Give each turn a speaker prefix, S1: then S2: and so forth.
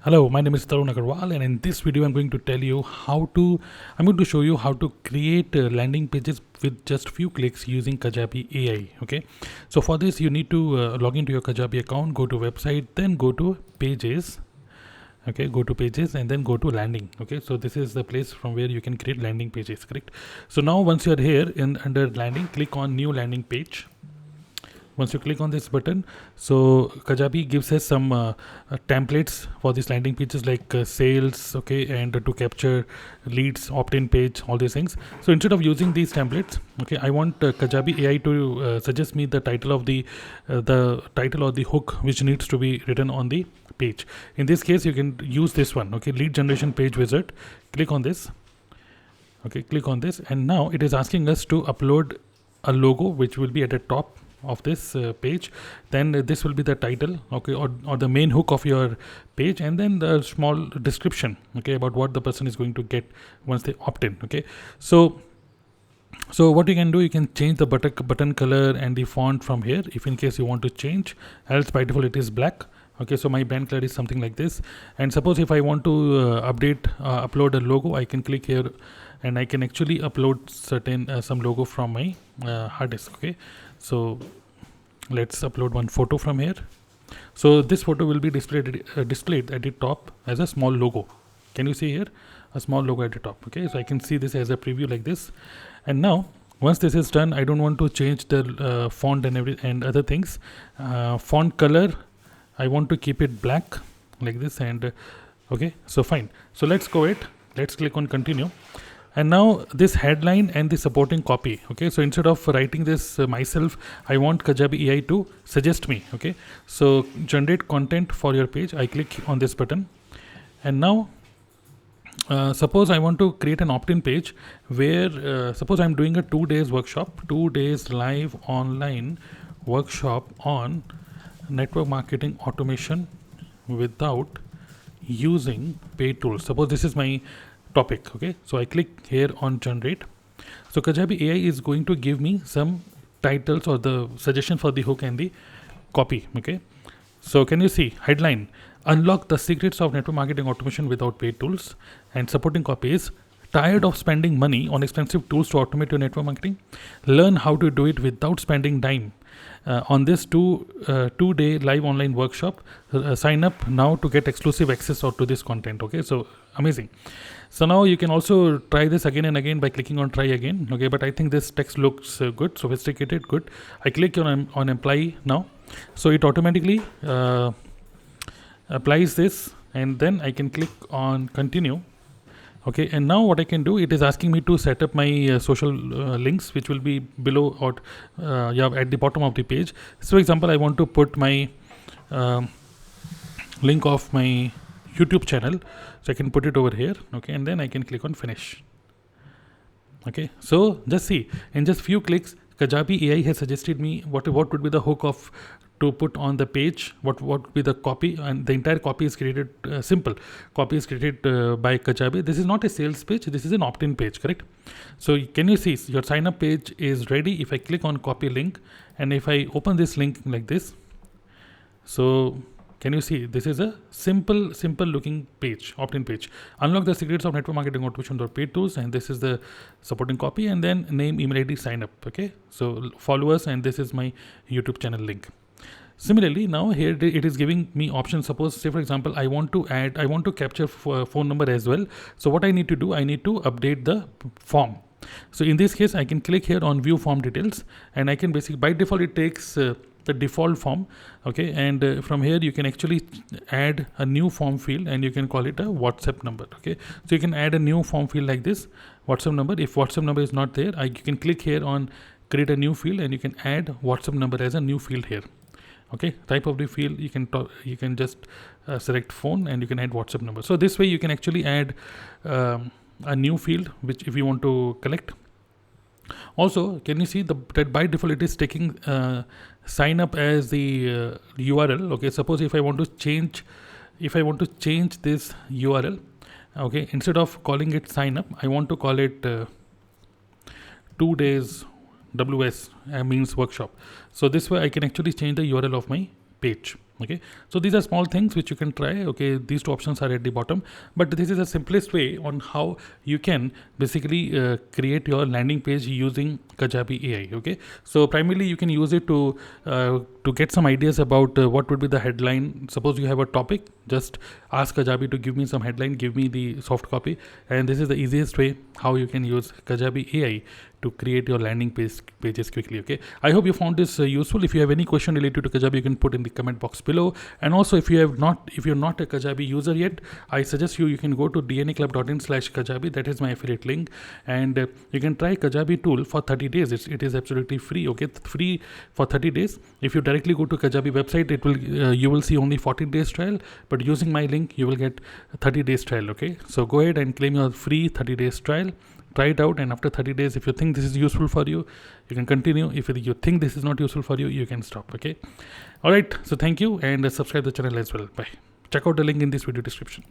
S1: Hello, my name is Tarun and in this video I'm going to show you how to create landing pages with just few clicks using Kajabi AI. Okay, so for this you need to log into your Kajabi account, go to website, then go to pages. Okay, go to pages and then go to landing. Okay, so this is the place from where you can create landing pages, correct? So now once you are here under landing, click on new landing page. Once you click on this button, so Kajabi gives us some templates for these landing pages like sales, okay, and to capture leads, opt-in page, all these things. So instead of using these templates, okay, I want Kajabi AI to suggest me the title of the title or the hook which needs to be written on the page. In this case, you can use this one, okay, lead generation page wizard. Click on this. Okay, click on this, and now it is asking us to upload a logo which will be at the top of this page. Then this will be the title, okay, or the main hook of your page, and then the small description, okay, about what the person is going to get once they opt in. Okay, so what you can do, you can change the button color and the font from here if in case you want to change, else by default it is black. Okay, so my brand color is something like this, and suppose if I want to upload a logo, I can click here and I can actually upload certain some logo from my hard disk. Okay, so let's upload one photo from here. So this photo will be displayed at the top as a small logo. Can you see here a small logo at the top? Okay, so I can see this as a preview like this. And now once this is done, I don't want to change the font and other things. Font color, I want to keep it black like this, and okay, so fine. So let's go it. Let's click on continue. And now this headline and the supporting copy. Okay, so instead of writing this myself, I want Kajabi AI to suggest me. Okay, so generate content for your page. I click on this button, and now suppose I want to create an opt-in page where suppose I'm doing a 2 days workshop, 2 days live online workshop on network marketing automation without using paid tools. Suppose this is my topic. Okay, so I click here on generate. So Kajabi AI is going to give me some titles or the suggestion for the hook and the copy. Okay, so can you see headline, unlock the secrets of network marketing automation without paid tools, and supporting copy is tired of spending money on expensive tools to automate your network marketing? Learn how to do it without spending dime on this two-day live online workshop. Sign up now to get exclusive access to this content. Okay, so amazing. So now you can also try this again and again by clicking on try again. Okay, but I think this text looks good, sophisticated, good. I click on apply now, so it automatically applies this, and then I can click on continue. Okay, and now what I can do, it is asking me to set up my social links, which will be below or at the bottom of the page. So for example, I want to put my link of my YouTube channel, so I can put it over here. Okay, and then I can click on finish. Okay, so just see, in just few clicks, Kajabi AI has suggested me what would be the hook of to put on the page, what would be the copy, and the entire copy is created, simple copy is created by Kajabi. This is not a sales page, this is an opt-in page, correct? So can you see your sign up page is ready? If I click on copy link and if I open this link like this, so can you see this is a simple looking page, opt-in page. Unlock the secrets of network marketing automation with paid tools, and this is the supporting copy, and then name, email ID, sign up. Okay, so followers, and this is my YouTube channel link. Similarly, now here it is giving me options. Suppose, say for example, I want to capture phone number as well. So what I need to do, I need to update the form. So in this case, I can click here on view form details, and I can basically, by default it takes the default form. Okay, and from here you can actually add a new form field, and you can call it a WhatsApp number. Okay, so you can add a new form field like this, WhatsApp number. If WhatsApp number is not there, you can click here on create a new field, and you can add WhatsApp number as a new field here. Okay, type of the field, you can just select phone, and you can add WhatsApp number. So this way you can actually add a new field which if you want to collect. Also, can you see that by default it is taking sign up as the URL. Okay, suppose if I want to change this URL, okay, instead of calling it sign up, I want to call it 2 days WS means workshop. So this way I can actually change the URL of my page. Okay, so these are small things which you can try. Okay, these two options are at the bottom, but this is the simplest way on how you can basically create your landing page using Kajabi AI. Okay, so primarily you can use it to get some ideas about what would be the headline. Suppose you have a topic, just ask Kajabi to give me some headline, give me the soft copy, and this is the easiest way how you can use Kajabi AI to create your landing pages quickly. Okay, I hope you found this useful. If you have any question related to Kajabi, you can put in the comment box below. And also, if you're not a Kajabi user yet, I suggest you can go to dnaclub.in/Kajabi. That is my affiliate link, and you can try Kajabi tool for 30 days. It is absolutely free. Okay, free for 30 days. If you directly go to Kajabi website, it will you will see only 14 days trial, but using my link you will get 30 days trial. Okay, so go ahead and claim your free 30 days trial. Try it out, and after 30 days, if you think this is useful for you, you can continue. If you think this is not useful for you, you can stop. Okay, all right, so thank you, and subscribe the channel as well. Bye. Check out the link in this video description.